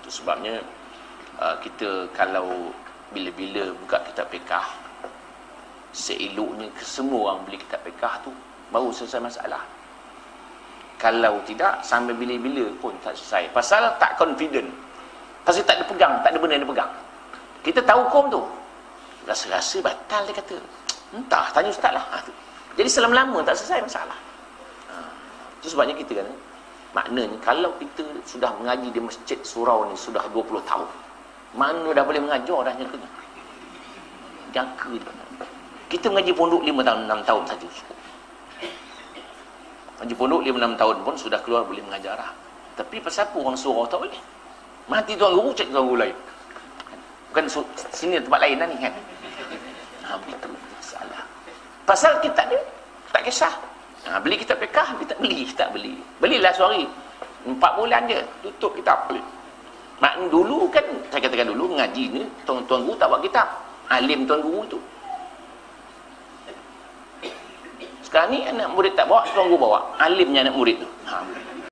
Itu sebabnya kita kalau bila-bila buka kitab fiqh, seeloknya semua orang beli kitab fiqh tu baru selesai masalah. Kalau tidak, sampai bila-bila pun tak selesai. Pasal tak confident. Pasal tak ada pegang, tak ada benda yang dia pegang. Kita tahu hukum tu, rasa-rasa batal, dia kata. Entah, tanya ustaz lah. Jadi selama-lama tak selesai masalah. Itu sebabnya kita kan, maknanya kalau kita sudah mengaji di masjid surau ni sudah 20 tahun, mana dah boleh mengajar dah nyakanya. Jangka je. Kita mengaji pondok 5 tahun, 6 tahun saja. Mengaji pondok 5-6 tahun pun sudah keluar boleh mengajar lah. Tapi pasal apa orang surau tak boleh? Mati tuan guru, cek tuan guru lain. Bukan sini tempat lain lah ni kan. Begitu masalah. Pasal kita ada, tak kisah. Beli kitab fiqh, kita tak beli. Belilah sehari 4 bulan je, tutup kitab beli. Maknanya dulu kan, saya katakan dulu, ngaji ni tuan guru tak buat kitab. Alim tuan guru tu. Sekarang ni anak murid tak bawa, tuan guru bawa. Alimnya anak murid tu.